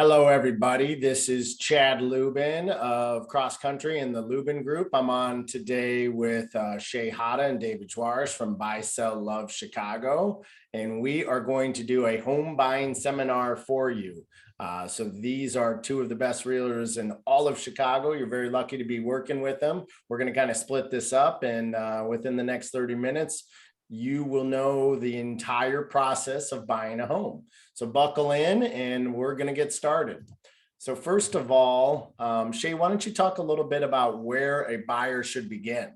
Hello, everybody. This is Chad Lubin of Cross Country and the Lubin Group. I'm on today with Shay Hata and David Juarez from BuySellLove Chicago, and we are going to do a home buying seminar for you. So these are two of the best realtors in all of Chicago. You're very lucky to be working with them. We're going to kind of split this up, and within the next 30 minutes, you will know the entire process of buying a home. So buckle in and we're going to get started. So first of all, Shay, why don't you talk a little bit about where a buyer should begin?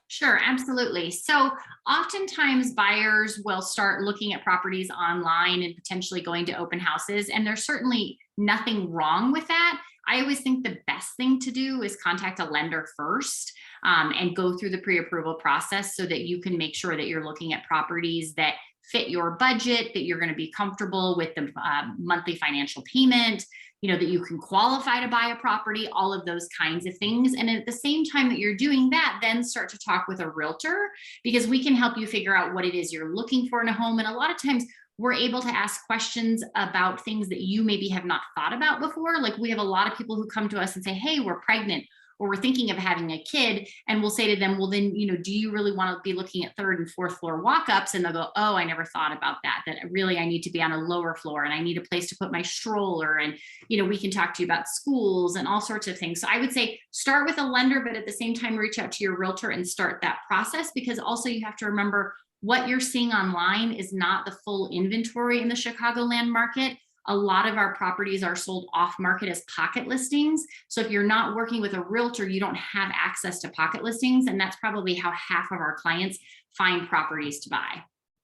Sure, absolutely. So oftentimes buyers will start looking at properties online and potentially going to open houses, and there's certainly nothing wrong with that. I always think the best thing to do is contact a lender first and go through the pre-approval process so that you can make sure that you're looking at properties that fit your budget, that you're going to be comfortable with the monthly financial payment, that you can qualify to buy a property, all of those kinds of things. And at the same time that you're doing that, then start to talk with a realtor, because we can help you figure out what it is you're looking for in a home. And a lot of times we're able to ask questions about things that you maybe have not thought about before. Like, we have a lot of people who come to us and say, hey, we're pregnant, or we're thinking of having a kid. And we'll say to them, well, then, do you really want to be looking at third and fourth floor walk-ups? And they'll go, oh, I never thought about that really I need to be on a lower floor, and I need a place to put my stroller. And, we can talk to you about schools and all sorts of things. So I would say start with a lender, but at the same time, reach out to your realtor and start that process, because also you have to remember what you're seeing online is not the full inventory in the Chicagoland market. A lot of our properties are sold off market as pocket listings. So if you're not working with a realtor, you don't have access to pocket listings. And that's probably how half of our clients find properties to buy.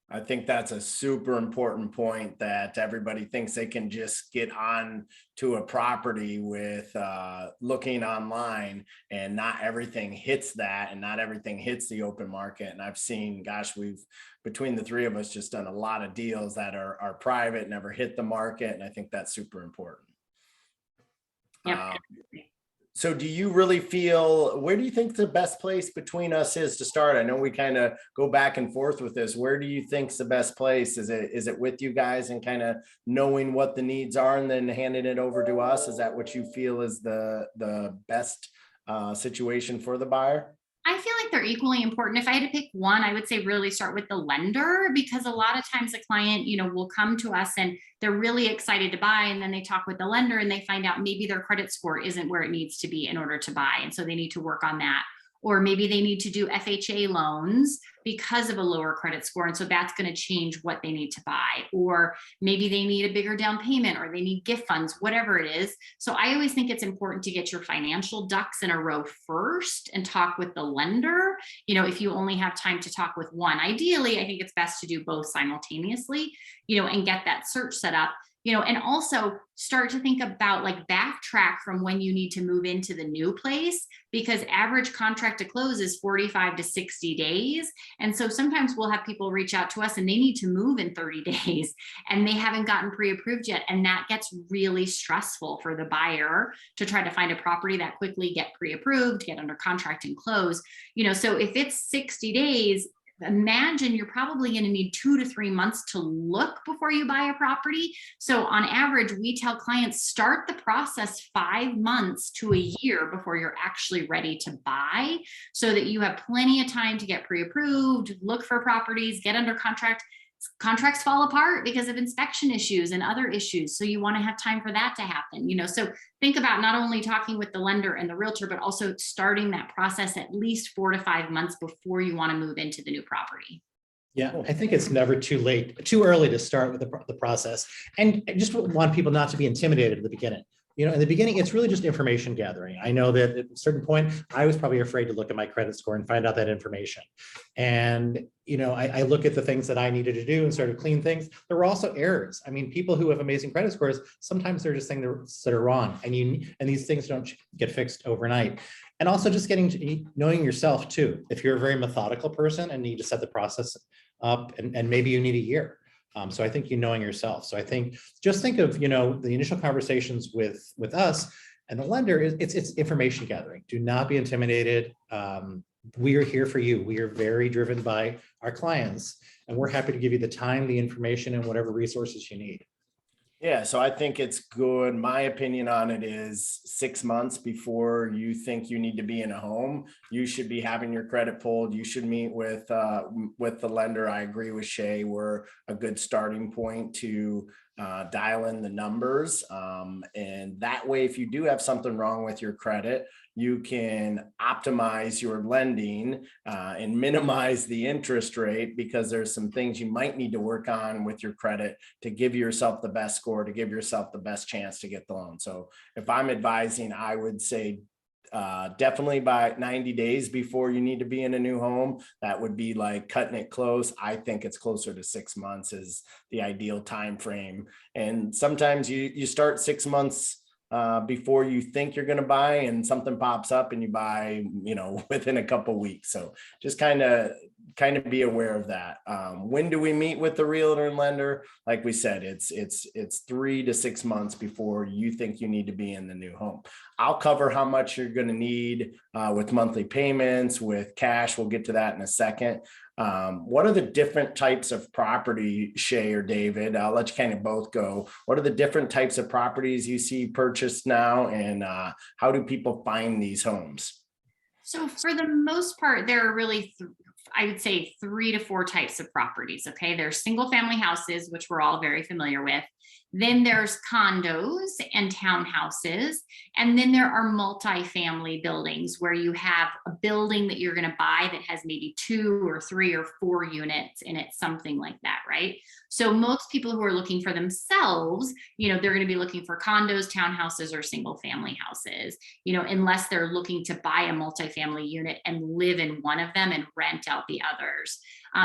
I think that's a super important point, that everybody thinks they can just get on to a property with looking online, and not everything hits that, and not everything hits the open market. And I've seen, gosh, we've, between the three of us, just done a lot of deals that are private, never hit the market. And I think that's super important. Yep. So do you really feel, where do you think the best place between us is to start? I know we kind of go back and forth with this. Where do you think's the best place? Is it with you guys and kind of knowing what the needs are and then handing it over to us? Is that what you feel is the best situation for the buyer? I feel like they're equally important. If I had to pick one, I would say really start with the lender, because a lot of times a client, will come to us and they're really excited to buy, and then they talk with the lender and they find out maybe their credit score isn't where it needs to be in order to buy. And so they need to work on that. Or maybe they need to do FHA loans because of a lower credit score. And so that's going to change what they need to buy. Or maybe they need a bigger down payment, or they need gift funds, whatever it is. So I always think it's important to get your financial ducks in a row first and talk with the lender. If you only have time to talk with one, ideally, I think it's best to do both simultaneously, and get that search set up. And also start to think about, like, backtrack from when you need to move into the new place, because average contract to close is 45 to 60 days. And so sometimes we'll have people reach out to us and they need to move in 30 days and they haven't gotten pre-approved yet. And that gets really stressful for the buyer to try to find a property that quickly get pre-approved, get under contract and close. So if it's 60 days, imagine you're probably going to need 2 to 3 months to look before you buy a property. So on average, we tell clients, start the process 5 months to a year before you're actually ready to buy, so that you have plenty of time to get pre-approved, look for properties, get under contract. Contracts fall apart because of inspection issues and other issues. So you want to have time for that to happen, so think about not only talking with the lender and the realtor, but also starting that process at least 4 to 5 months before you want to move into the new property. Yeah, I think it's never too early to start with the process. And I just want people not to be intimidated at the beginning. In the beginning, it's really just information gathering. I know that at a certain point, I was probably afraid to look at my credit score and find out that information. And, I look at the things that I needed to do and sort of clean things. There were also errors. I mean, people who have amazing credit scores, sometimes they're just things that are wrong, and these things don't get fixed overnight. And also just knowing yourself too. If you're a very methodical person and need to set the process up, and maybe you need a year. So I think knowing yourself. So I think just think of the initial conversations with us and the lender it's information gathering. Do not be intimidated. We are here for you. We are very driven by our clients, and we're happy to give you the time, the information, and whatever resources you need. Yeah, so I think it's good. My opinion on it is 6 months before you think you need to be in a home, you should be having your credit pulled. You should meet with the lender. I agree with Shay. We're a good starting point to dial in the numbers. And that way, if you do have something wrong with your credit, you can optimize your lending and minimize the interest rate, because there's some things you might need to work on with your credit to give yourself the best score, to give yourself the best chance to get the loan. So if I'm advising, I would say definitely by 90 days before you need to be in a new home. That would be like cutting it close. I think it's closer to 6 months is the ideal time frame. And sometimes you start 6 months before you think you're going to buy, and something pops up and you buy, within a couple weeks. So just kind of be aware of that. When do we meet with the realtor and lender? Like we said, it's 3 to 6 months before you think you need to be in the new home. I'll cover how much you're going to need with monthly payments, with cash. We'll get to that in a second. What are the different types of property, Shay or David? I'll let you kind of both go. What are the different types of properties you see purchased now, and how do people find these homes? So for the most part, there are really, I would say 3 to 4 types of properties. Okay. There's single family houses, which we're all very familiar with. Then there's condos and townhouses. And then there are multifamily buildings where you have a building that you're going to buy that has maybe 2 or 3 or 4 units in it, something like that, right? So most people who are looking for themselves, they're going to be looking for condos, townhouses, or single family houses, unless they're looking to buy a multifamily unit and live in one of them and rent out the others.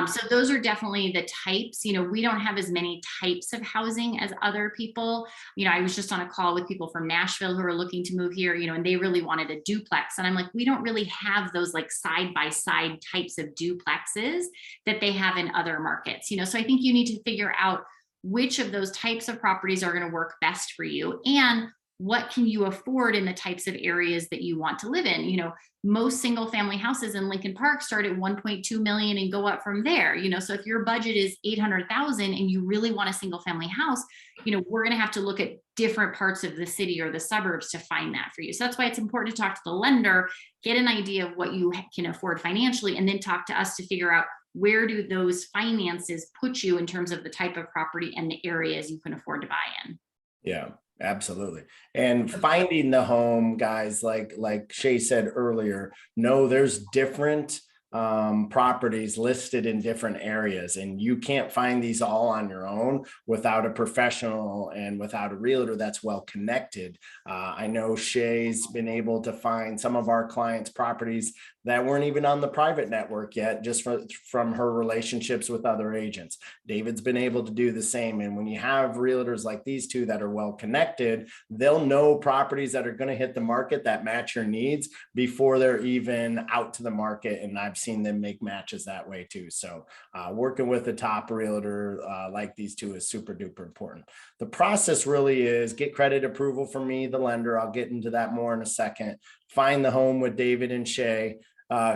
So those are definitely the types. We don't have as many types of housing as other people. I was just on a call with people from Nashville who are looking to move here, and they really wanted a duplex. And I'm like, we don't really have those like side by side types of duplexes that they have in other markets. So I think you need to figure out which of those types of properties are going to work best for you, and what can you afford in the types of areas that you want to live in. Most single family houses in Lincoln Park start at 1.2 million and go up from there. So if your budget is 800,000 and you really want a single family house, we're going to have to look at different parts of the city or the suburbs to find that for you. So that's why it's important to talk to the lender, get an idea of what you can afford financially, and then talk to us to figure out where do those finances put you in terms of the type of property and the areas you can afford to buy in. Yeah, absolutely. And finding the home, guys, like Shay said earlier, no, there's different properties listed in different areas, and you can't find these all on your own without a professional and without a realtor that's well connected. I know Shay's been able to find some of our clients' properties that weren't even on the private network yet, just from her relationships with other agents. David's been able to do the same. And when you have realtors like these two that are well connected, they'll know properties that are going to hit the market that match your needs before they're even out to the market. And I've seen them make matches that way too. So working with a top realtor like these two is super duper important. The process really is get credit approval from me, the lender. I'll get into that more in a second. Find the home with David and Shay.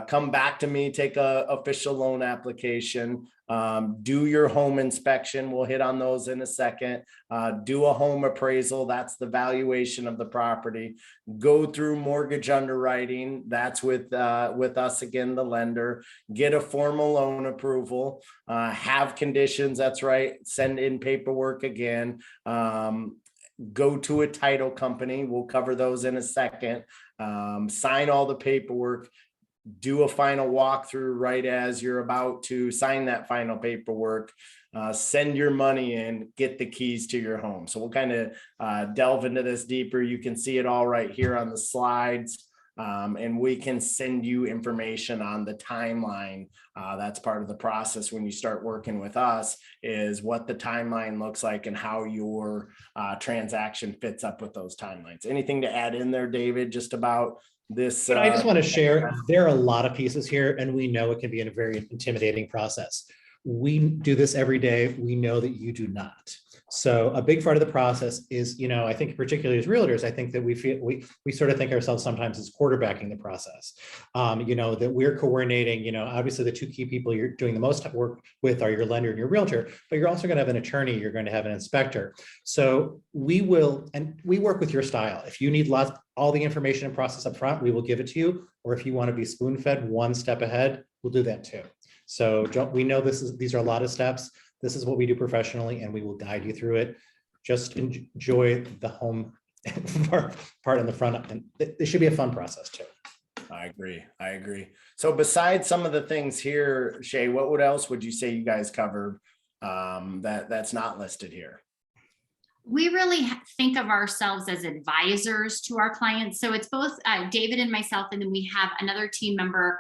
Come back to me, take a official loan application, do your home inspection. We'll hit on those in a second. Do a home appraisal. That's the valuation of the property. Go through mortgage underwriting. That's with us again, the lender. Get a formal loan approval. Have conditions. That's right. Send in paperwork again. Go to a title company. We'll cover those in a second. Sign all the paperwork. Do a final walkthrough right as you're about to sign that final paperwork. Send your money in, get the keys to your home. So we'll kind of delve into this deeper. You can see it all right here on the slides. And we can send you information on the timeline. That's part of the process when you start working with us, is what the timeline looks like and how your transaction fits up with those timelines. Anything to add in there, David, just about this? I just want to share, there are a lot of pieces here, and we know it can be a very intimidating process. We do this every day. We know that you do not. So a big part of the process is, I think particularly as realtors, I think that we sort of think ourselves sometimes as quarterbacking the process. That we're coordinating, obviously the two key people you're doing the most work with are your lender and your realtor, but you're also going to have an attorney, you're going to have an inspector. So we work with your style. If you need all the information and process up front, we will give it to you. Or if you want to be spoon-fed one step ahead, we'll do that too. So we know these are a lot of steps. This is what we do professionally, and we will guide you through it. Just enjoy the home part in the front, and it should be a fun process too. I agree. So besides some of the things here, Shay, what else would you say you guys covered that's not listed here? We really think of ourselves as advisors to our clients. So it's both David and myself, and then we have another team member,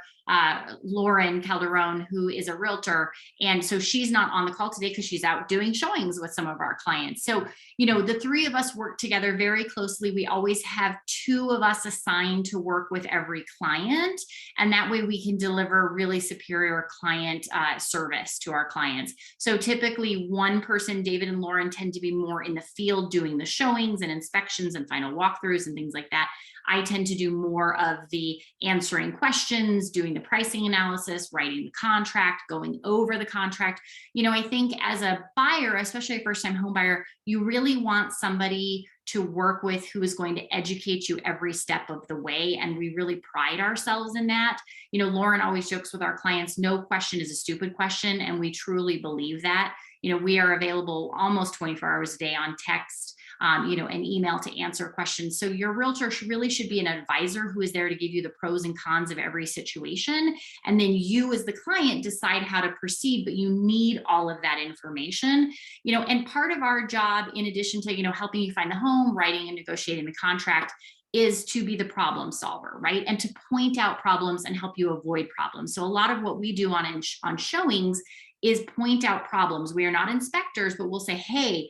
Lauren Calderon, who is a realtor. And so she's not on the call today because she's out doing showings with some of our clients. So, the three of us work together very closely. We always have two of us assigned to work with every client. And that way we can deliver really superior client service to our clients. So typically one person, David and Lauren, tend to be more in the field doing the showings and inspections and final walkthroughs and things like that. I tend to do more of the answering questions, doing the pricing analysis, writing the contract, going over the contract. I think as a buyer, especially a first-time home buyer, you really want somebody to work with who is going to educate you every step of the way. And we really pride ourselves in that. Lauren always jokes with our clients, no question is a stupid question. And we truly believe that. We are available almost 24 hours a day on text, an email to answer questions. So your realtor really should be an advisor who is there to give you the pros and cons of every situation. And then you as the client decide how to proceed, but you need all of that information, and part of our job, in addition to, helping you find the home, writing and negotiating the contract, is to be the problem solver, right? And to point out problems and help you avoid problems. So a lot of what we do on showings is point out problems. We are not inspectors, but we'll say, hey,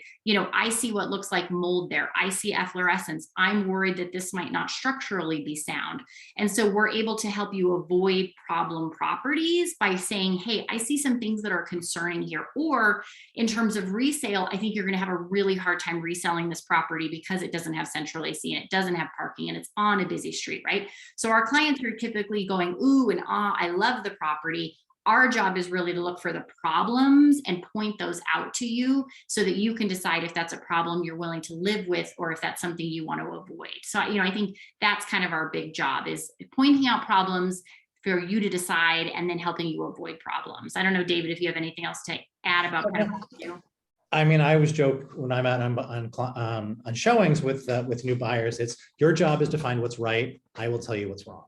I see what looks like mold there. I see efflorescence. I'm worried that this might not structurally be sound. And so we're able to help you avoid problem properties by saying, hey, I see some things that are concerning here. Or in terms of resale, I think you're going to have a really hard time reselling this property because it doesn't have central AC and it doesn't have parking and it's on a busy street, right? So our clients are typically going, ooh and ah, I love the property. Our job is really to look for the problems and point those out to you so that you can decide if that's a problem you're willing to live with or if that's something you want to avoid. So, I think that's kind of our big job, is pointing out problems for you to decide and then helping you avoid problems. I don't know, David, if you have anything else to add about kind of what you do. I mean, I always joke when I'm out on showings with new buyers, it's your job is to find what's right. I will tell you what's wrong.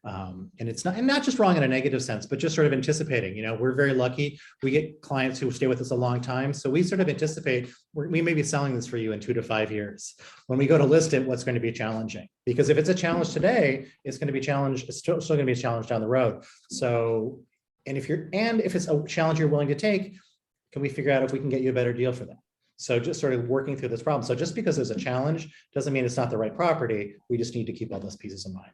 And it's not just wrong in a negative sense, but just sort of anticipating. We're very lucky. We get clients who stay with us a long time. So we sort of anticipate we may be selling this for you in 2 to 5 years. When we go to list it, what's going to be challenging? Because if it's a challenge today, it's going to be challenged. It's still going to be a challenge down the road. So, and if it's a challenge you're willing to take, can we figure out if we can get you a better deal for that? So just sort of working through this problem. So just because there's a challenge doesn't mean it's not the right property. We just need to keep all those pieces in mind.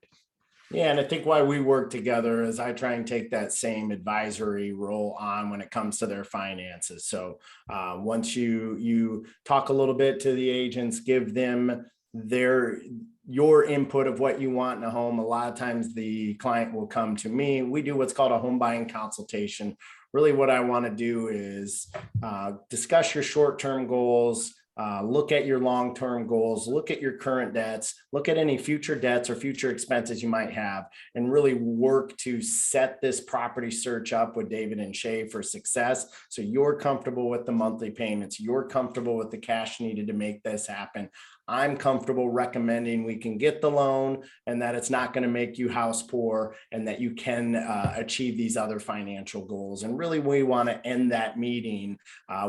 Yeah, and I think why we work together is I try and take that same advisory role on when it comes to their finances. So once you talk a little bit to the agents, give them your input of what you want in a home. A lot of times the client will come to me. We do what's called a home buying consultation. Really what I want to do is discuss your short-term goals, look at your long-term goals, look at your current debts, look at any future debts or future expenses you might have, and really work to set this property search up with David and Shay for success. So you're comfortable with the monthly payments, you're comfortable with the cash needed to make this happen. I'm comfortable recommending we can get the loan and that it's not going to make you house poor and that you can achieve these other financial goals. And really, we want to end that meeting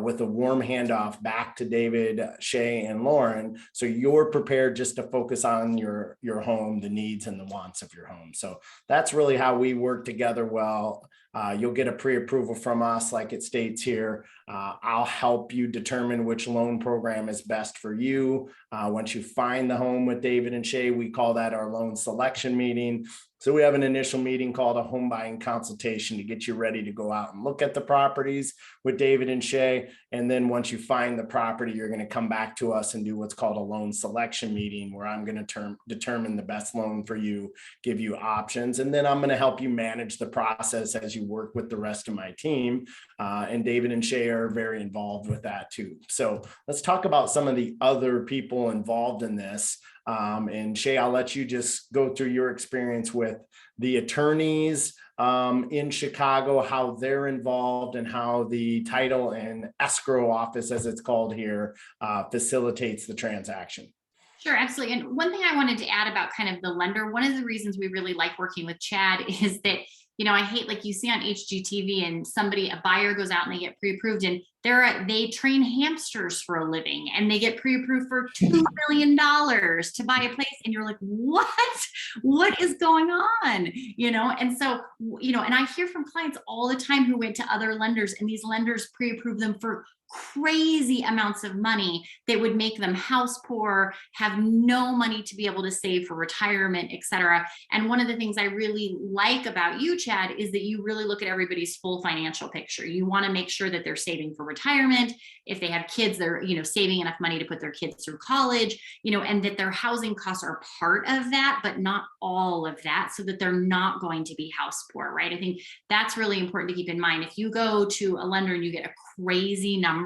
with a warm handoff back to David, Shay, and Lauren. So you're prepared just to focus on your home, the needs and the wants of your home. So that's really how we work together well. You'll get a pre-approval from us, like it states here. I'll help you determine which loan program is best for you. Once you find the home with David and Shay, we call that our loan selection meeting. So we have an initial meeting called a home buying consultation to get you ready to go out and look at the properties with David and Shay. And then once you find the property, you're going to come back to us and do what's called a loan selection meeting, where I'm going to determine the best loan for you, give you options, and then I'm going to help you manage the process as you work with the rest of my team. And David and Shay are very involved with that too. So let's talk about some of the other people involved in this. And Shay, I'll let you just go through your experience with the attorneys in Chicago, how they're involved, and how the title and escrow office, as it's called here, facilitates the transaction. Sure, absolutely. And one thing I wanted to add about kind of the lender, one of the reasons we really like working with Chad is that, you know, I hate, like you see on HGTV and a buyer goes out and they get pre-approved, and they train hamsters for a living and they get pre-approved for $2 million to buy a place. And you're like, what is going on? You know? And so, you know, and I hear from clients all the time who went to other lenders, and these lenders pre-approve them for crazy amounts of money that would make them house poor, have no money to be able to save for retirement, etc. And one of the things I really like about you, Chad, is that you really look at everybody's full financial picture. You want to make sure that they're saving for retirement. If they have kids, they're, you know, saving enough money to put their kids through college, you know, and that their housing costs are part of that, but not all of that, so that they're not going to be house poor, right? I think that's really important to keep in mind. If you go to a lender and you get a crazy number,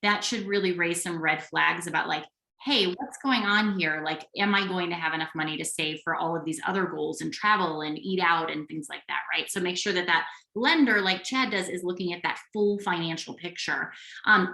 that should really raise some red flags about, like, hey, what's going on here? Like, am I going to have enough money to save for all of these other goals and travel and eat out and things like that, right? So make sure that that lender, like Chad does, is looking at that full financial picture.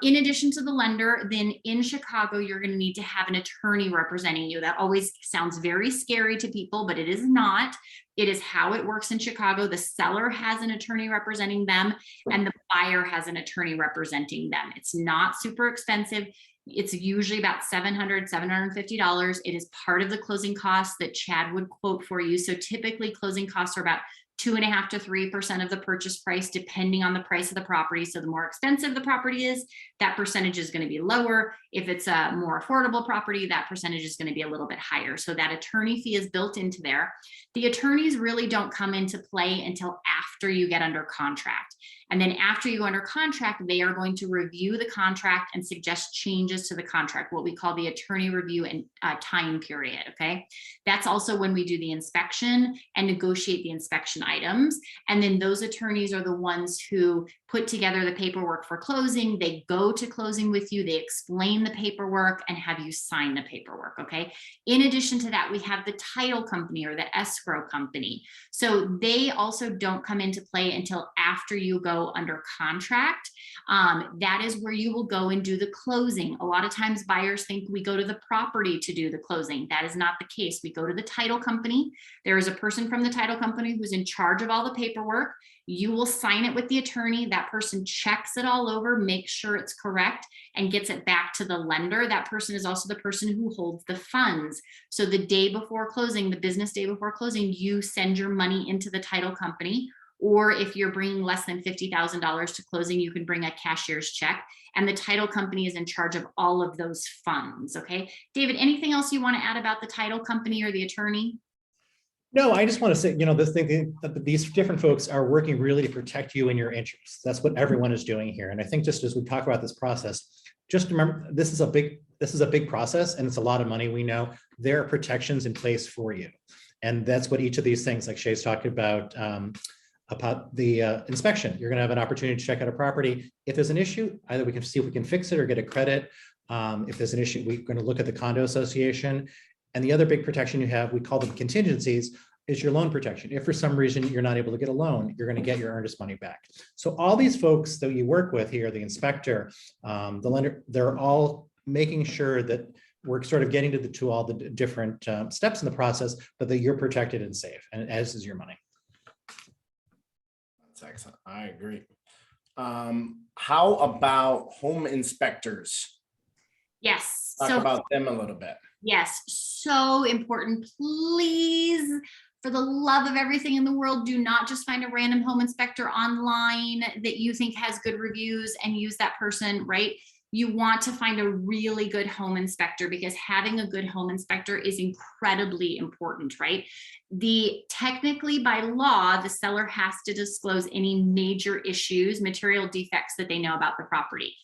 In addition to the lender, then in Chicago, you're going to need to have an attorney representing you. That always sounds very scary to people, but it is not. It is how it works in Chicago. The seller has an attorney representing them, and the buyer has an attorney representing them. It's not super expensive. It's usually about $700, $750. It is part of the closing costs that Chad would quote for you. So typically closing costs are about 2.5% to 3% of the purchase price, depending on the price of the property. So the more expensive the property is, that percentage is going to be lower. If it's a more affordable property, that percentage is going to be a little bit higher. So that attorney fee is built into there. The attorneys really don't come into play until after you get under contract. And then after you go under contract, they are going to review the contract and suggest changes to the contract, what we call the attorney review and time period. Okay. That's also when we do the inspection and negotiate the inspection items. And then those attorneys are the ones who put together the paperwork for closing. They go to closing with you, they explain the paperwork and have you sign the paperwork. Okay. In addition to that, we have the title company or the escrow company. So they also don't come into play until after you go under contract. That is where you will go and do the closing. A lot of times buyers think we go to the property to do the closing. That is not the case. We go to the title company. There is a person from the title company who's in charge of all the paperwork. You will sign it with the attorney. That person checks it all over, makes sure it's correct, and gets it back to the lender. That person is also the person who holds the funds. So the day before closing, the business day before closing, you send your money into the title company. Or if you're bringing less than $50,000 to closing, you can bring a cashier's check, and the title company is in charge of all of those funds. Okay. David, anything else you want to add about the title company or the attorney? No, I just want to say, you know, this thing that these different folks are working really to protect you and your interests. That's what everyone is doing here. And I think just as we talk about this process, just remember, this is a big process, and it's a lot of money. We know there are protections in place for you. And that's what each of these things, like Shay's talking about the inspection. You're going to have an opportunity to check out a property. If there's an issue, either we can see if we can fix it or get a credit. If there's an issue, we're going to look at the condo association. And the other big protection you have, we call them contingencies, is your loan protection. If for some reason you're not able to get a loan, you're going to get your earnest money back. So all these folks that you work with here, the inspector, the lender, they're all making sure that we're sort of getting to all the different steps in the process, but that you're protected and safe, and as is your money. That's excellent. I agree. How about home inspectors? Yes. Talk about them a little bit. Yes, so important. Please For the love of everything in the world, do not just find a random home inspector online that you think has good reviews and use that person, right? You want to find a really good home inspector, because having a good home inspector is incredibly important, right? Technically by law, the seller has to disclose any major issues, material defects that they know about the property.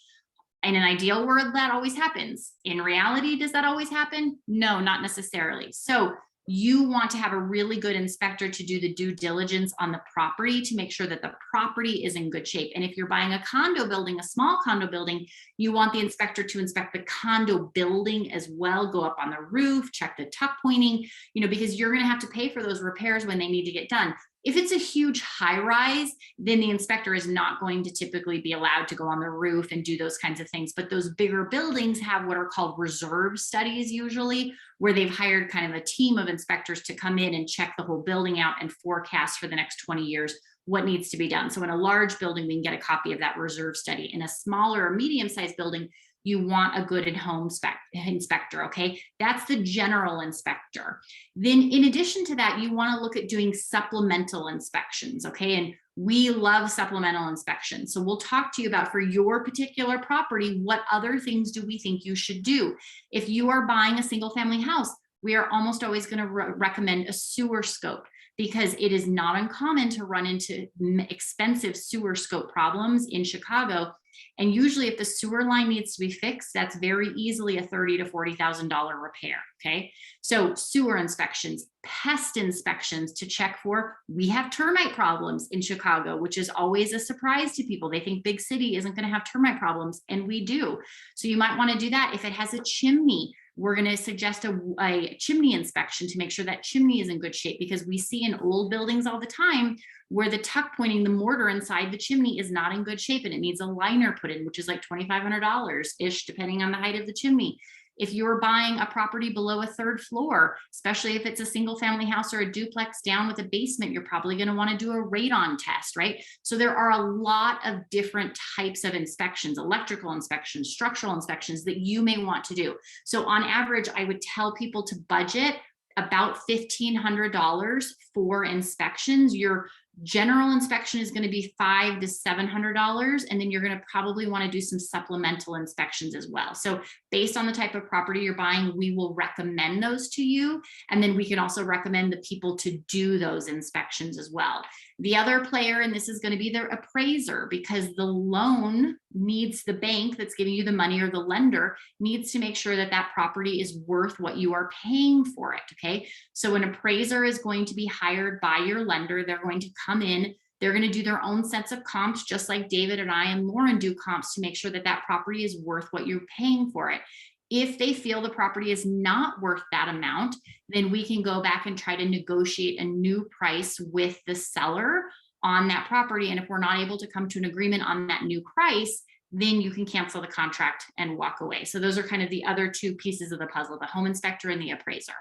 In an ideal world, that always happens. In reality, does that always happen? No, not necessarily. So you want to have a really good inspector to do the due diligence on the property to make sure that the property is in good shape. And if you're buying a condo building, a small condo building, you want the inspector to inspect the condo building as well, go up on the roof, check the tuck pointing, because you're going to have to pay for those repairs when they need to get done. If it's a huge high rise, then the inspector is not going to typically be allowed to go on the roof and do those kinds of things. But those bigger buildings have what are called reserve studies, usually, where they've hired kind of a team of inspectors to come in and check the whole building out and forecast for the next 20 years what needs to be done. So in a large building, we can get a copy of that reserve study. In a smaller or medium-sized building, you want a good home inspector, okay? That's the general inspector. Then in addition to that, you want to look at doing supplemental inspections, okay? And we love supplemental inspections. So we'll talk to you about, for your particular property, what other things do we think you should do? If you are buying a single family house, we are almost always going to recommend a sewer scope, because it is not uncommon to run into expensive sewer scope problems in Chicago. And usually if the sewer line needs to be fixed, that's very easily a $30,000 to $40,000 repair, okay? So sewer inspections, pest inspections to check for, we have termite problems in Chicago, which is always a surprise to people. They think big city isn't going to have termite problems, and we do. So you might want to do that. If it has a chimney, we're going to suggest a chimney inspection to make sure that chimney is in good shape, because we see in old buildings all the time where the tuck pointing, the mortar inside the chimney is not in good shape and it needs a liner put in, which is like $2,500-ish, depending on the height of the chimney. If you're buying a property below a third floor, especially if it's a single family house or a duplex down with a basement, you're probably going to want to do a radon test, right? So there are a lot of different types of inspections, electrical inspections, structural inspections that you may want to do. So on average, I would tell people to budget about $1,500 for inspections. Your general inspection is going to be $500 to $700, and then you're going to probably want to do some supplemental inspections as well. So based on the type of property you're buying, we will recommend those to you, and then we can also recommend the people to do those inspections as well. The other player, and this is going to be the appraiser, because the loan needs, the bank that's giving you the money or the lender needs to make sure that that property is worth what you are paying for it, okay? So an appraiser is going to be hired by your lender. They're going to come in, they're going to do their own sets of comps, just like David and I and Lauren do comps, to make sure that that property is worth what you're paying for it. If they feel the property is not worth that amount, then we can go back and try to negotiate a new price with the seller on that property. And if we're not able to come to an agreement on that new price, then you can cancel the contract and walk away. So those are kind of the other two pieces of the puzzle, the home inspector and the appraiser.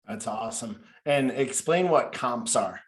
That's awesome. And explain what comps are.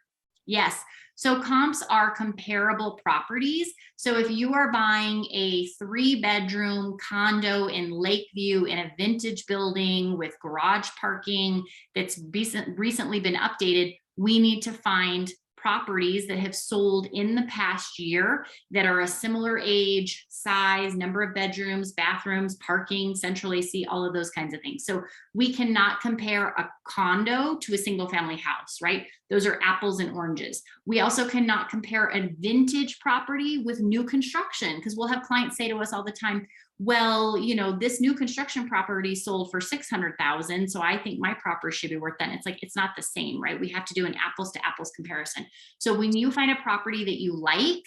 Yes. So comps are comparable properties. So if you are buying a 3-bedroom condo in Lakeview in a vintage building with garage parking that's recently been updated, we need to find properties that have sold in the past year that are a similar age, size, number of bedrooms, bathrooms, parking, central AC, all of those kinds of things. So we cannot compare a condo to a single family house, right? Those are apples and oranges. We also cannot compare a vintage property with new construction, because we'll have clients say to us all the time, well, you know, this new construction property sold for $600,000, so I think my property should be worth that. And it's like, it's not the same, right? We have to do an apples to apples comparison. So when you find a property that you like,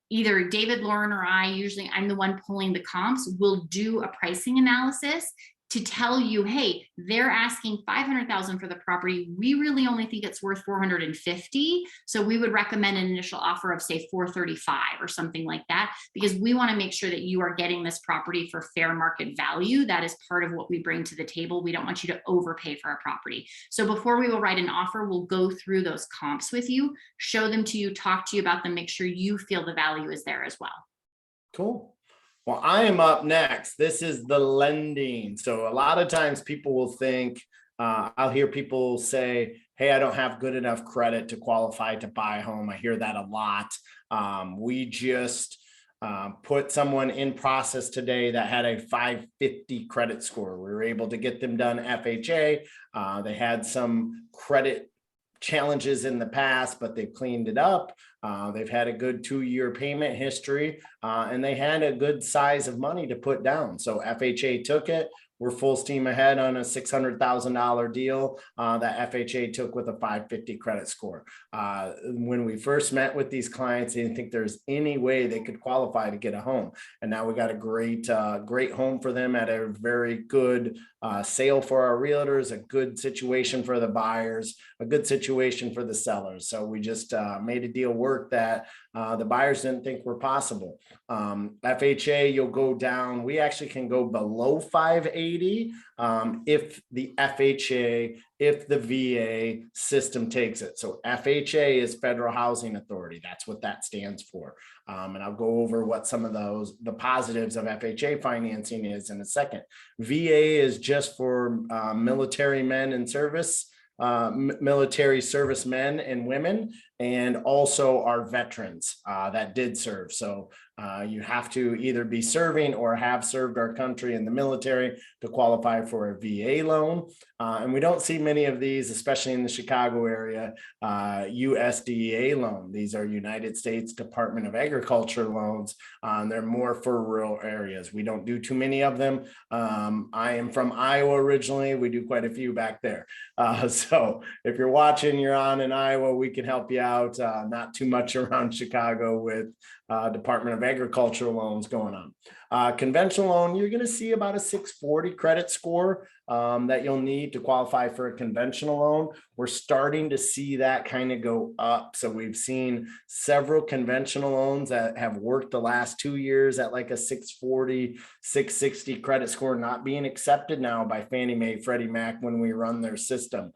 either David, Lauren, or I, usually I'm the one pulling the comps, will do a pricing analysis to tell you, hey, they're asking $500,000 for the property. We really only think it's worth $450,000. So we would recommend an initial offer of say $435,000 or something like that, because we want to make sure that you are getting this property for fair market value. That is part of what we bring to the table. We don't want you to overpay for a property. So before we will write an offer, we'll go through those comps with you, show them to you, talk to you about them, make sure you feel the value is there as well. Cool. Well, I am up next. This is the lending. So a lot of times people will think, I'll hear people say, hey, I don't have good enough credit to qualify to buy a home. I hear that a lot. We just put someone in process today that had a 550 credit score. We were able to get them done FHA. They had some credit challenges in the past, but they've cleaned it up. They've had a good 2-year payment history, and they had a good size of money to put down. So FHA took it. We're full steam ahead on a $600,000 deal that FHA took with a 550 credit score. When we first met with these clients, they didn't think there's any way they could qualify to get a home. And now we got a great home for them at a very good sale for our realtors, a good situation for the buyers, a good situation for the sellers. So we just made a deal work that the buyers didn't think were possible. FHA, you'll go down. We actually can go below 580 if the FHA, if the VA system takes it. So FHA is Federal Housing Authority. That's what that stands for. And I'll go over what some of the positives of FHA financing is in a second. VA is just for military men in service, military servicemen and women, and also our veterans that did serve. So you have to either be serving or have served our country in the military to qualify for a VA loan. And we don't see many of these, especially in the Chicago area, USDA loan. These are United States Department of Agriculture loans. They're more for rural areas. We don't do too many of them. I am from Iowa originally. We do quite a few back there. So if you're watching, you're on in Iowa, we can help you out. Not too much around Chicago with Department of Agriculture loans going on. Conventional loan, you're going to see about a 640 credit score that you'll need to qualify for a conventional loan. We're starting to see that kind of go up. So we've seen several conventional loans that have worked the last 2 years at like a 640, 660 credit score, not being accepted now by Fannie Mae, Freddie Mac when we run their system.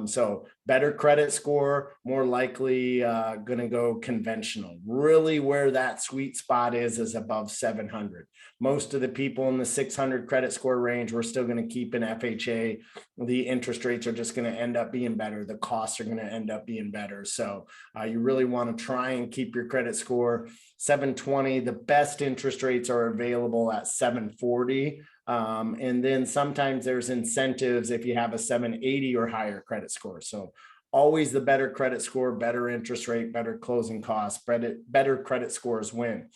So better credit score, more likely going to go conventional. Really where that sweet spot is above 700. Most of the people in the 600 credit score range, we're still going to keep in FHA. The interest rates are just going to end up being better. The costs are going to end up being better. So you really want to try and keep your credit score 720. The best interest rates are available at 740. And then sometimes there's incentives if you have a 780 or higher credit score. So always the better credit score, better interest rate, better closing costs, better credit scores win.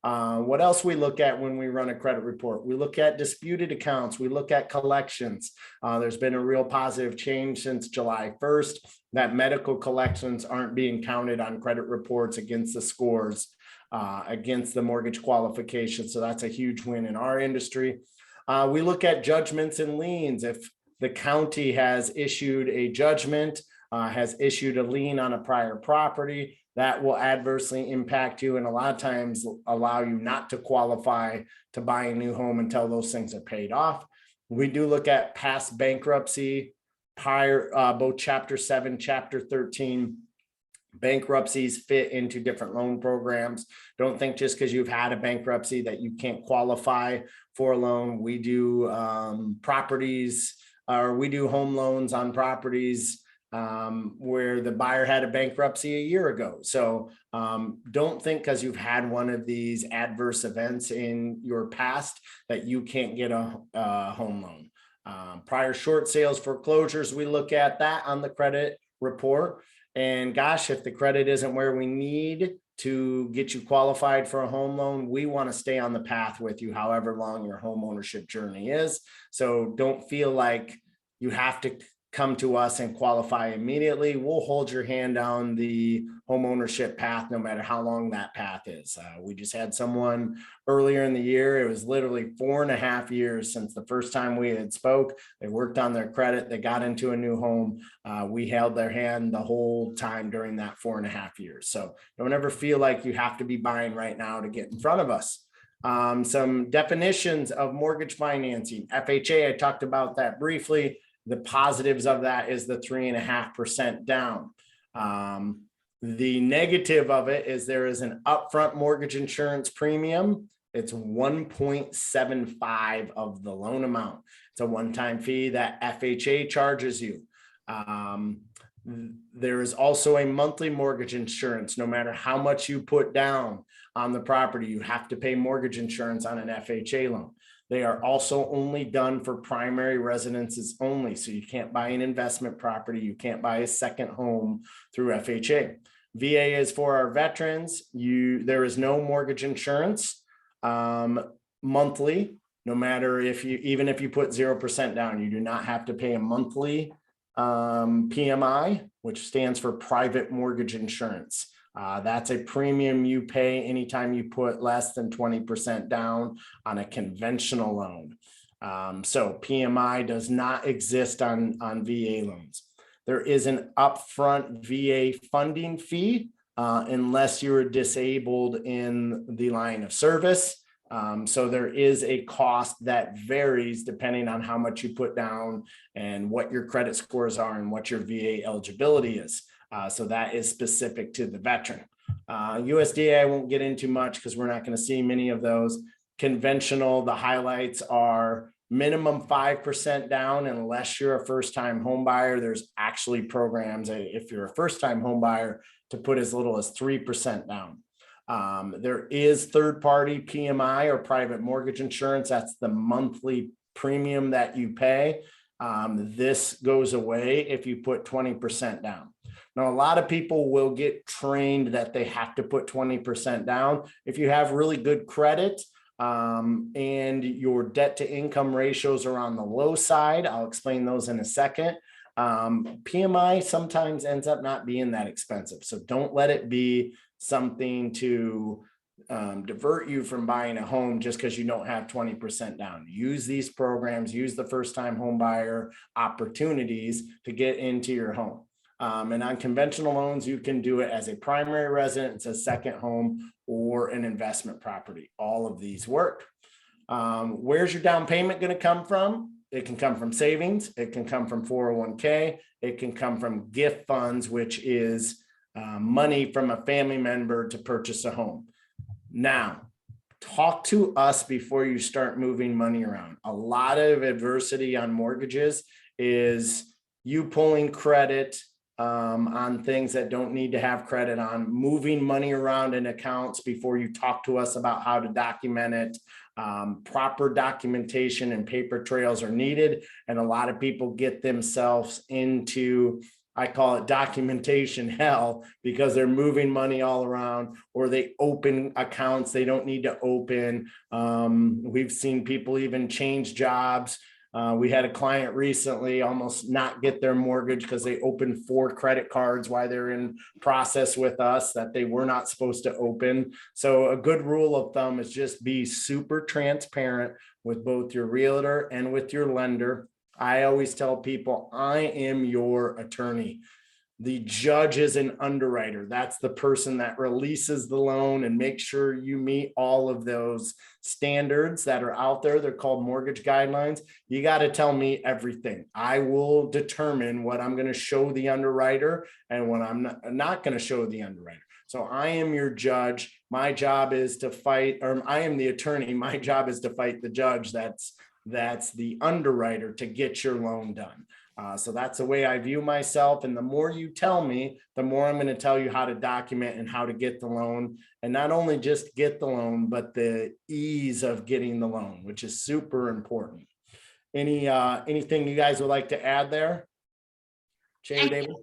What else we look at when we run a credit report? We look at disputed accounts. We look at collections. There's been a real positive change since July 1st that medical collections aren't being counted on credit reports against the scores, against the mortgage qualification. So that's a huge win in our industry. We look at judgments and liens. If the county has issued a judgment, has issued a lien on a prior property, that will adversely impact you and a lot of times allow you not to qualify to buy a new home until those things are paid off. We do look at past bankruptcy, both Chapter 7, Chapter 13. Bankruptcies fit into different loan programs. Don't think just because you've had a bankruptcy that you can't qualify for a loan. We do properties, or we do home loans on properties where the buyer had a bankruptcy a year ago. So don't think because you've had one of these adverse events in your past that you can't get a home loan. Prior short sales, foreclosures, we look at that on the credit report. And gosh, if the credit isn't where we need to get you qualified for a home loan, we want to stay on the path with you however long your home ownership journey is. So don't feel like you have to come to us and qualify immediately. We'll hold your hand down the home ownership path, no matter how long that path is. We just had someone earlier in the year. It was literally 4.5 years since the first time we had spoke. They worked on their credit. They got into a new home. We held their hand the whole time during that 4.5 years. So don't ever feel like you have to be buying right now to get in front of us. Some definitions of mortgage financing. FHA, I talked about that briefly. The positives of that is the 3.5% down. The negative of it is there is an upfront mortgage insurance premium. It's 1.75 of the loan amount. It's a one-time fee that FHA charges you. There is also a monthly mortgage insurance. No matter how much you put down on the property, you have to pay mortgage insurance on an FHA loan. They are also only done for primary residences only. So you can't buy an investment property. You can't buy a second home through FHA. VA is for our veterans. There is no mortgage insurance monthly, no matter even if you put 0% down, you do not have to pay a monthly PMI, which stands for private mortgage insurance. That's a premium you pay anytime you put less than 20% down on a conventional loan. So PMI does not exist on VA loans. There is an upfront VA funding fee unless you're disabled in the line of service. So there is a cost that varies depending on how much you put down and what your credit scores are and what your VA eligibility is. So that is specific to the veteran. USDA, I won't get into much because we're not going to see many of those. Conventional, the highlights are minimum 5% down unless you're a first-time home buyer. There's actually programs, if you're a first-time home buyer, to put as little as 3% down. There is third-party PMI or private mortgage insurance. That's the monthly premium that you pay. This goes away if you put 20% down. Now, a lot of people will get trained that they have to put 20% down. If you have really good credit and your debt to income ratios are on the low side, I'll explain those in a second. PMI sometimes ends up not being that expensive. So don't let it be something to divert you from buying a home just because you don't have 20% down. Use these programs, use the first-time home buyer opportunities to get into your home. And on conventional loans, you can do it as a primary residence, a second home, or an investment property. All of these work. Where's your down payment going to come from? It can come from savings. It can come from 401k. It can come from gift funds, which is money from a family member to purchase a home. Now, talk to us before you start moving money around. A lot of adversity on mortgages is you pulling credit on things that don't need to have credit on, moving money around in accounts before you talk to us about how to document it. Proper documentation and paper trails are needed. And a lot of people get themselves into, I call it documentation hell, because they're moving money all around, or they open accounts they don't need to open. We've seen people even change jobs. We had a client recently almost not get their mortgage because they opened 4 credit cards while they're in process with us that they were not supposed to open. So a good rule of thumb is just be super transparent with both your realtor and with your lender. I always tell people, I am your attorney. The judge is an underwriter. That's the person that releases the loan and makes sure you meet all of those standards that are out there. They're called mortgage guidelines. You got to tell me everything. I will determine what I'm going to show the underwriter and what I'm not going to show the underwriter. So I am your judge. My job is to fight, or I am the attorney. My job is to fight the judge. That's the underwriter to get your loan done. So that's the way I view myself. And the more you tell me, the more I'm going to tell you how to document and how to get the loan. And not only just get the loan, but the ease of getting the loan, which is super important. Anything you guys would like to add there? Jay, David?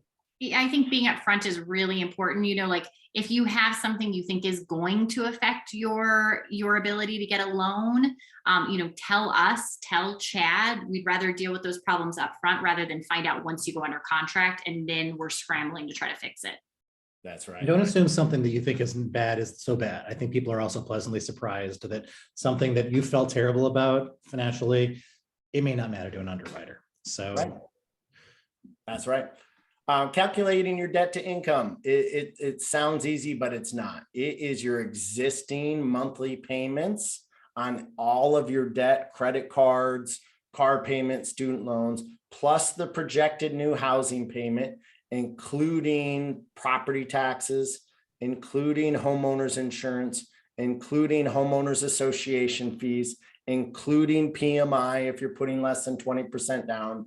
I think being upfront is really important. You know, like if you have something you think is going to affect your ability to get a loan, you know, tell us, tell Chad. We'd rather deal with those problems up front rather than find out once you go under contract and then we're scrambling to try to fix it. That's right. Don't assume something that you think is bad is so bad. I think people are also pleasantly surprised that something that you felt terrible about financially, it may not matter to an underwriter. So right. That's right. Calculating your debt to income. It sounds easy, but it's not. It is your existing monthly payments on all of your debt, credit cards, car payments, student loans, plus the projected new housing payment, including property taxes, including homeowners insurance, including homeowners association fees, including PMI, if you're putting less than 20% down,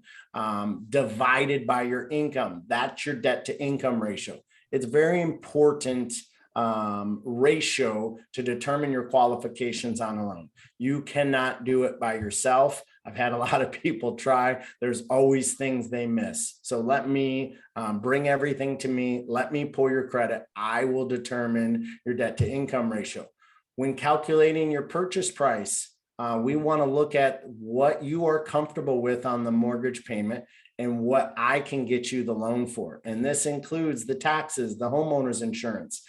divided by your income. That's your debt to income ratio. It's very important ratio to determine your qualifications on a loan. You cannot do it by yourself. I've had a lot of people try. There's always things they miss. So let me bring everything to me. Let me pull your credit. I will determine your debt to income ratio. When calculating your purchase price, we want to look at what you are comfortable with on the mortgage payment and what I can get you the loan for. And this includes the taxes, the homeowner's insurance.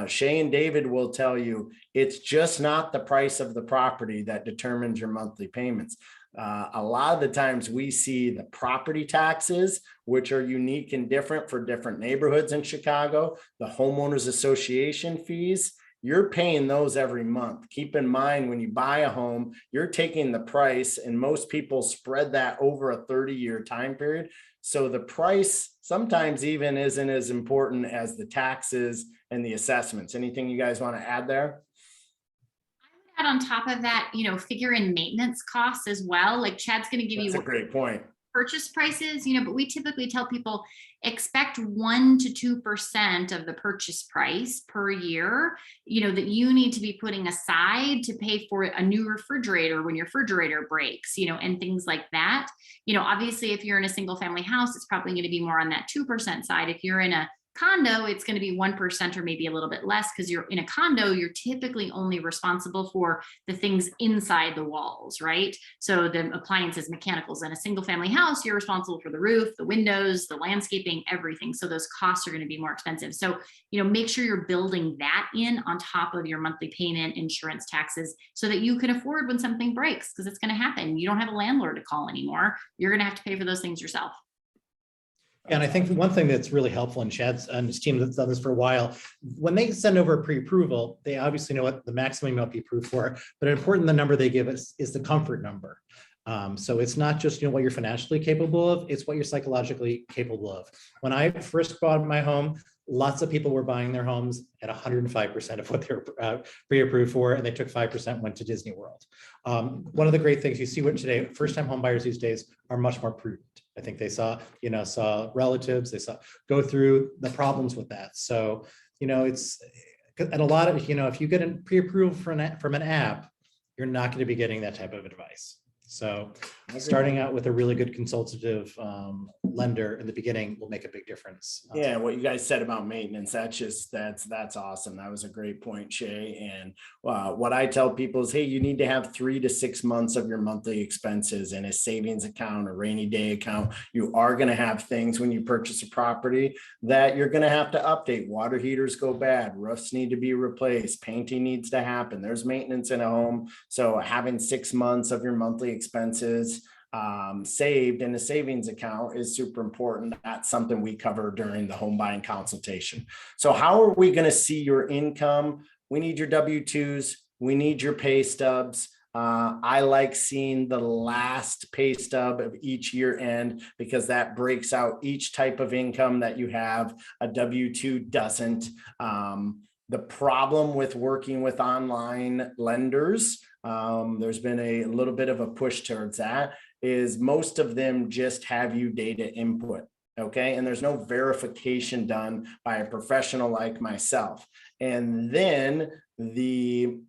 Shay and David will tell you, it's just not the price of the property that determines your monthly payments. A lot of the times we see the property taxes, which are unique and different for different neighborhoods in Chicago, the homeowners association fees. You're paying those every month. Keep in mind, when you buy a home, you're taking the price, and most people spread that over a 30-year time period. So the price sometimes even isn't as important as the taxes and the assessments. Anything you guys want to add there? I would add on top of that, figure in maintenance costs as well. Like Chad's going to give That's you a great point. Purchase prices, but we typically tell people expect 1 to 2% of the purchase price per year, that you need to be putting aside to pay for a new refrigerator when your refrigerator breaks, and things like that. Obviously, if you're in a single family house, it's probably going to be more on that 2% side. If you're in a condo, it's going to be 1% or maybe a little bit less, because you're in a condo, you're typically only responsible for the things inside the walls, right? So the appliances, mechanicals. In a single family house, you're responsible for the roof, the windows, the landscaping, everything. So those costs are going to be more expensive. So, make sure you're building that in on top of your monthly payment, insurance, taxes, so that you can afford when something breaks, because it's going to happen. You don't have a landlord to call anymore. You're going to have to pay for those things yourself. And I think one thing that's really helpful, and Chad's and his team that's done this for a while, when they send over a pre-approval, they obviously know what the maximum might be approved for, but important, the number they give us is the comfort number. So it's not just what you're financially capable of, it's what you're psychologically capable of. When I first bought my home, lots of people were buying their homes at 105% of what they were pre-approved for, and they took 5%, went to Disney World. One of the great things you see with today, first-time home buyers these days are much more prudent. I think they saw relatives, they saw go through the problems with that. So, it's, and a lot of, if you get a pre-approval from an app, you're not going to be getting that type of advice. So starting out with a really good consultative lender in the beginning will make a big difference. Yeah, what you guys said about maintenance, that's awesome. That was a great point, Shay. And what I tell people is, hey, you need to have 3 to 6 months of your monthly expenses in a savings account, a rainy day account. You are going to have things when you purchase a property that you're going to have to update. Water heaters go bad, roofs need to be replaced, painting needs to happen. There's maintenance in a home. So having 6 months of your monthly expenses saved in a savings account is super important. That's something we cover during the home buying consultation. So how are we going to see your income? We need your W-2s. We need your pay stubs. I like seeing the last pay stub of each year end, because that breaks out each type of income that you have. A W-2 doesn't. The problem with working with online lenders, there's been a little bit of a push towards that, is most of them just have you data input. Okay. And there's no verification done by a professional like myself. And then the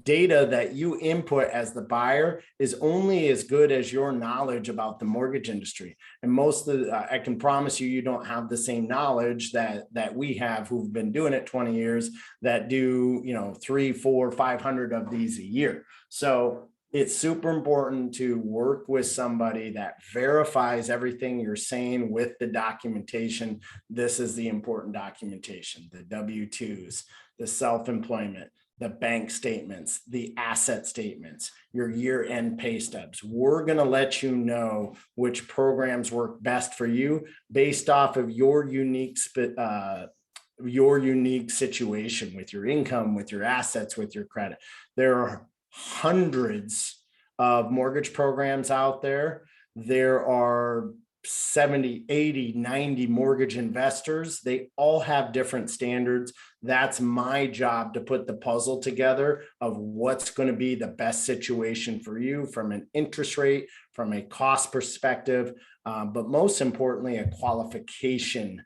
data that you input as the buyer is only as good as your knowledge about the mortgage industry. And most of the, I can promise you, you don't have the same knowledge that we have, who've been doing it 20 years, that do, 3, 4, 500 of these a year. So it's super important to work with somebody that verifies everything you're saying with the documentation. This is the important documentation: the W-2s, the self-employment, the bank statements, the asset statements, your year-end pay stubs. We're going to let you know which programs work best for you based off of your unique situation with your income, with your assets, with your credit. There are hundreds of mortgage programs out there. There are 70, 80, 90 mortgage investors. They all have different standards. That's my job to put the puzzle together of what's going to be the best situation for you from an interest rate, from a cost perspective, but most importantly, a qualification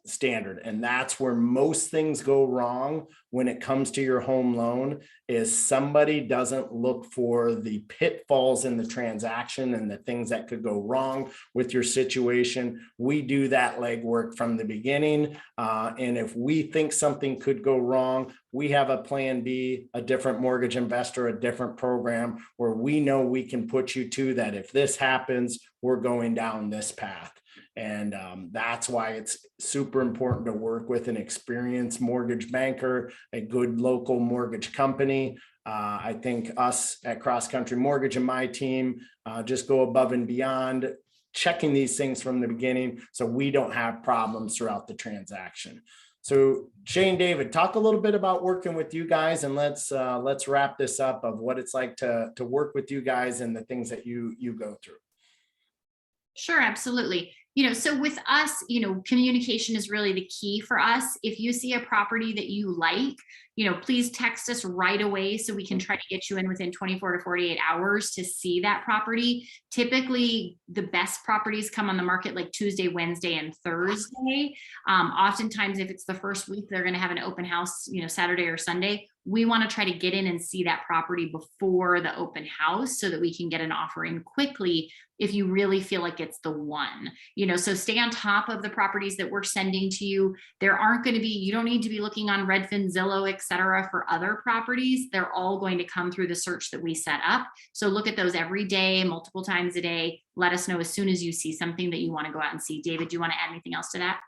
standard. And that's where most things go wrong when it comes to your home loan, is somebody doesn't look for the pitfalls in the transaction and the things that could go wrong with your situation. We do that legwork from the beginning. And if we think something could go wrong, we have a plan B, a different mortgage investor, a different program where we know we can put you to that. If this happens, we're going down this path. And that's why it's super important to work with an experienced mortgage banker, a good local mortgage company. I think us at Cross Country Mortgage and my team just go above and beyond, checking these things from the beginning so we don't have problems throughout the transaction. So Shane, David, talk a little bit about working with you guys, and let's wrap this up of what it's like to work with you guys and the things that you go through. Sure, absolutely. So with us, communication is really the key for us. If you see a property that you like, please text us right away so we can try to get you in within 24 to 48 hours to see that property. Typically, the best properties come on the market like Tuesday, Wednesday, and Thursday. Oftentimes, if it's the first week, they're going to have an open house, Saturday or Sunday. We want to try to get in and see that property before the open house so that we can get an offer in quickly if you really feel like it's the one. So stay on top of the properties that we're sending to you. There aren't going to be, you don't need to be looking on Redfin, Zillow, etc. for other properties. They're all going to come through the search that we set up. So look at those every day, multiple times a day. Let us know as soon as you see something that you want to go out and see. David, do you want to add anything else to that?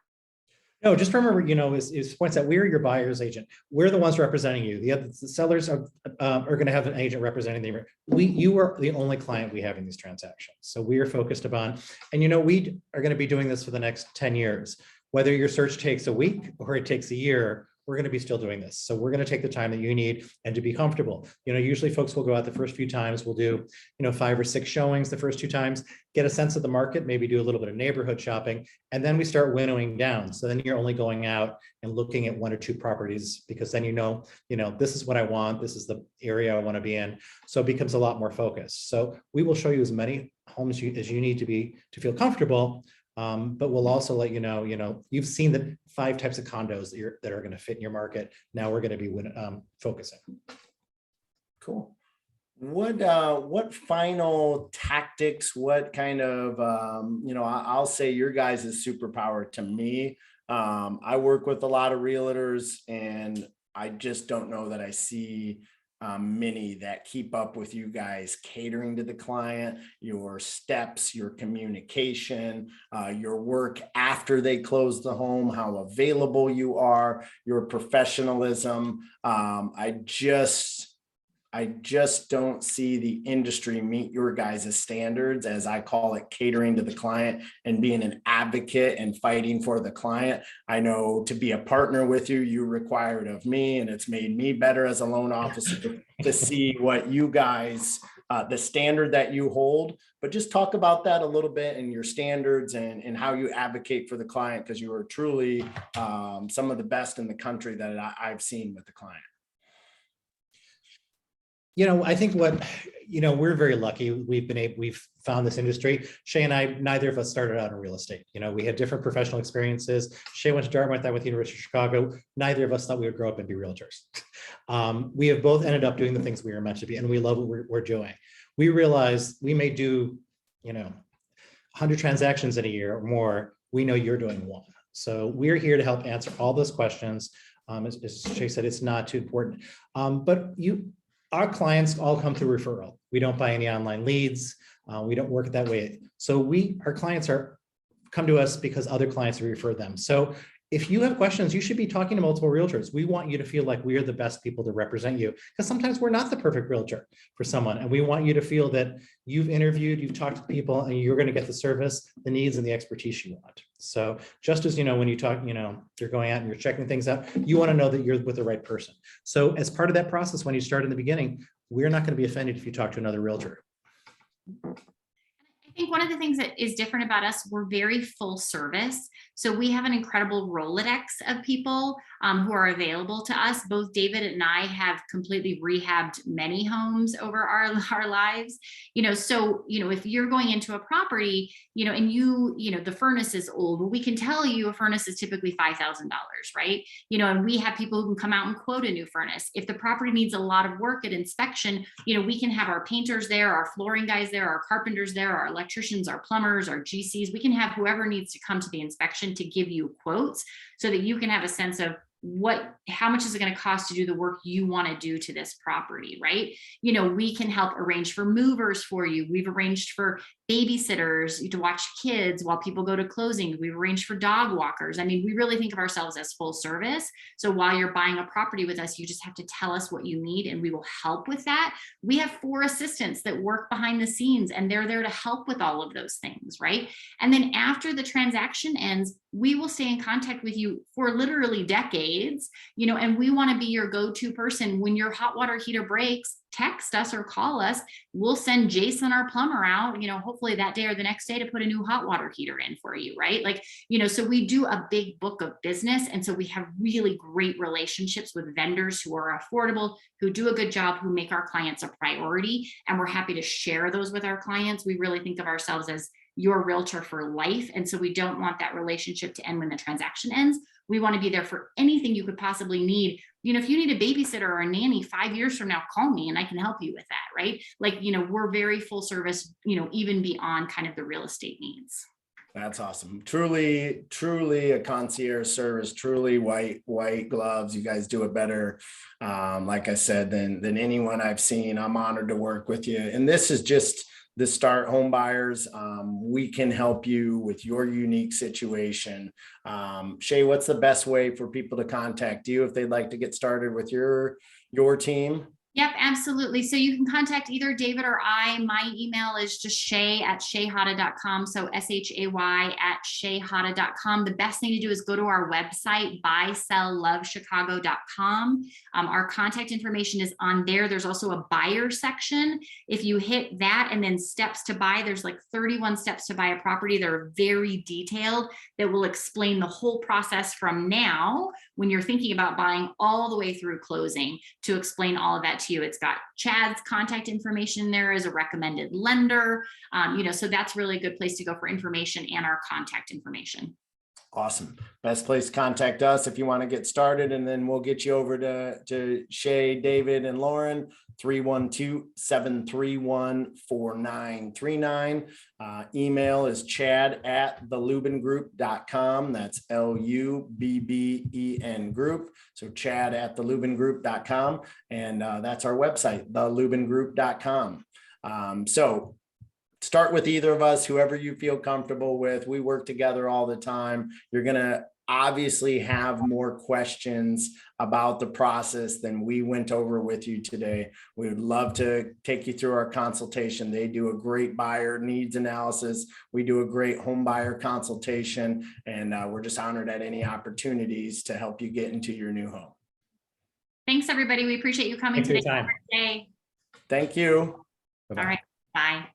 No, just remember, is points that we're your buyer's agent. We're the ones representing you. The sellers are going to have an agent representing them. You are the only client we have in these transactions. So we are focused upon, and we are going to be doing this for the next 10 years. Whether your search takes a week or it takes a year, we're going to be still doing this. So we're going to take the time that you need and to be comfortable. Usually folks will go out the first few times. We'll do, 5 or 6 showings the first 2 times, get a sense of the market, maybe do a little bit of neighborhood shopping, and then we start winnowing down. So then you're only going out and looking at 1 or 2 properties, because then this is what I want. This is the area I want to be in. So it becomes a lot more focused. So we will show you as many homes as you need to feel comfortable. But we'll also let you know, you've seen the 5 types of condos that are going to fit in your market. Now we're going to be focusing. Cool. What final tactics, what kind of, I'll say your guys' superpower to me. I work with a lot of realtors, and I just don't know that I see many that keep up with you guys catering to the client, your steps, your communication, your work after they close the home, how available you are, your professionalism. I just don't see the industry meet your guys' standards, as I call it, catering to the client and being an advocate and fighting for the client. I know to be a partner with you, you require it of me, and it's made me better as a loan officer to see what you guys, the standard that you hold. But just talk about that a little bit, and your standards and how you advocate for the client, because you are truly some of the best in the country that I've seen with the client. I think we're very lucky. We've found this industry. Shay and I, neither of us started out in real estate. We had different professional experiences. Shay went to Dartmouth, I went to the University of Chicago. Neither of us thought we would grow up and be realtors. We have both ended up doing the things we were meant to be, and we love what we're doing. We realize we may do, 100 transactions in a year or more. We know you're doing 1. So we're here to help answer all those questions. As Shay said, it's not too important. But our clients all come through referral. We don't buy any online leads. We don't work that way. So our clients come to us because other clients refer them. So if you have questions, you should be talking to multiple realtors. We want you to feel like we are the best people to represent you, because sometimes we're not the perfect realtor for someone. And we want you to feel that you've interviewed, you've talked to people, and you're going to get the service, the needs, and the expertise you want. So just as, when you talk, you're going out and you're checking things out, you want to know that you're with the right person. So as part of that process, when you start in the beginning, we're not going to be offended if you talk to another realtor. I think one of the things that is different about us, we're very full service. So we have an incredible Rolodex of people who are available to us. Both David and I have completely rehabbed many homes over our lives. So, if you're going into a property, and the furnace is old, well, we can tell you a furnace is typically $5,000, right? And we have people who can come out and quote a new furnace. If the property needs a lot of work at inspection, we can have our painters there, our flooring guys there, our carpenters there, our electricians, our plumbers, our GCs. We can have whoever needs to come to the inspection to give you quotes so that you can have a sense of how much is it going to cost to do the work you want to do to this property, right? We can help arrange for movers for you. We've arranged for babysitters to watch kids while people go to closing. We've arranged for dog walkers. I mean, we really think of ourselves as full service. So while you're buying a property with us, you just have to tell us what you need and we will help with that. We have 4 assistants that work behind the scenes and they're there to help with all of those things, right? And then after the transaction ends, we will stay in contact with you for literally decades, and we want to be your go-to person. When your hot water heater breaks, text us or call us. We'll send Jason, our plumber, out, hopefully that day or the next day to put a new hot water heater in for you, right? So we do a big book of business. And so we have really great relationships with vendors who are affordable, who do a good job, who make our clients a priority. And we're happy to share those with our clients. We really think of ourselves as your realtor for life. And so we don't want that relationship to end when the transaction ends. We want to be there for anything you could possibly need. If you need a babysitter or a nanny 5 years from now, call me and I can help you with that, right? We're very full service, even beyond kind of the real estate needs. That's awesome. Truly a concierge service, truly white gloves. You guys do it better, like I said, than anyone I've seen. I'm honored to work with you. And this is just the start, home buyers. We can help you with your unique situation. Shay, what's the best way for people to contact you if they'd like to get started with your team? Yep, absolutely. So you can contact either David or I. My email is just shay@shayhata.com. So SHAY@shayhata.com. The best thing to do is go to our website, BuySellLoveChicago.com. Our contact information is on there. There's also a buyer section. If you hit that and then steps to buy, there's like 31 steps to buy a property that are very detailed that will explain the whole process from now when you're thinking about buying all the way through closing to explain all of that to you. It's got Chad's contact information there as a recommended lender. So that's really a good place to go for information and our contact information. Awesome. Best place to contact us if you want to get started, and then we'll get you over to Shay, David, and Lauren, 312-731-4939. Email is chad@thelubengroup.com. That's LUBBEN group. So chad@thelubengroup.com. And that's our website, thelubengroup.com. So start with either of us, whoever you feel comfortable with. We work together all the time. You're going to obviously have more questions about the process than we went over with you today. We would love to take you through our consultation. They do a great buyer needs analysis. We do a great home buyer consultation, and we're just honored at any opportunities to help you get into your new home. Thanks, everybody. We appreciate you coming Thanks for your today. time. Thank you. Bye-bye. All right. Bye.